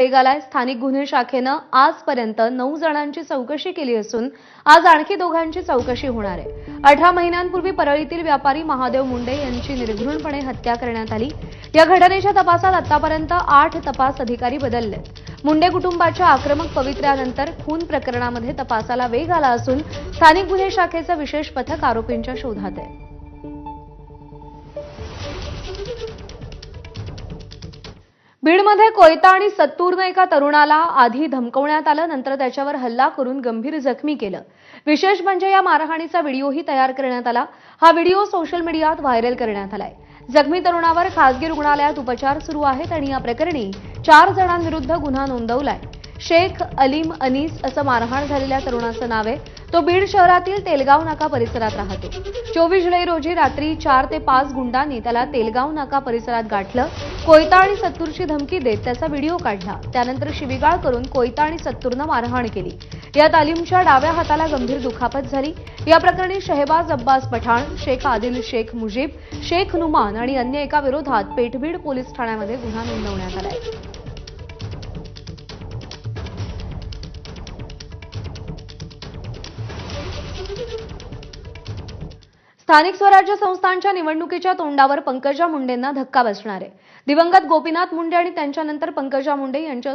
वेगाला स्थानिक गुन्हे शाखेनं आजपर्यंत 9 जणांची चौकशी केली असून आज आणखी दोघांची चौकशी होणार आहे। 18 महिन्यांपूर्वी परळीतील व्यापारी महादेव मुंडे यांची निर्घृणपणे हत्या करण्यात आली। या घटनेच्या तपासात आतापर्यंत 8 तपास अधिकारी बदललेत। मुंडे कुटुंबाच्या आक्रमक पवित्र्यानंतर खून प्रकरणामध्ये तपासाला वेग आला असून स्थानिक गुन्हे शाखेचं विशेष पथक आरोपींच्या शोधात आहे। बीडमध्ये कोयता आणि सत्तूरने एका तरुणाला आधी धमकवण्यात आलं, नंतर त्याच्यावर हल्ला करून गंभीर जखमी केलं। विशेष म्हणजे या मारहाणीचा व्हिडिओही तयार करण्यात आला। हा व्हिडिओ सोशल मीडियात व्हायरल करण्यात आलाय। जखमी तरुणावर खासगी रुग्णालयात उपचार सुरू आहेत आणि या प्रकरणी 4 जणांविरुद्ध गुन्हा नोंदवलाय। शेख अलीम अनीस असं मारहाण झालेल्या तरुणाचं नाव आहे। तो बीड शहरातील तेलगाव नाका परिसरात राहतो। 24 जुलै रोजी रात्री 4 ते 5 गुंडांनी त्याला तेलगाव नाका परिसरात गाठलं। कोयता आणि सत्तूरची धमकी देत त्याचा व्हिडिओ काढला। त्यानंतर शिवीगाळ करून कोयता आणि सत्तूरनं मारहाण केली। यात अलीमच्या डाव्या हाताला गंभीर दुखापत झाली। या प्रकरणी शहबाज अब्बास पठाण, शेख आदिल शेख मुजीब, शेख नुमान आणि अन्य एका विरोधात पेठबीड पोलीस ठाण्यामध्ये गुन्हा नोंदवण्यात आलाय। स्थानिक स्वराज्य संस्थांच्या निवडणुकीच्या तोंडावर पंकजा मुंडेंना धक्का बसणार आहे। दिवंगत गोपीनाथ मुंडे आणि त्यांच्यानंतर पंकजा मुंडे यांच्या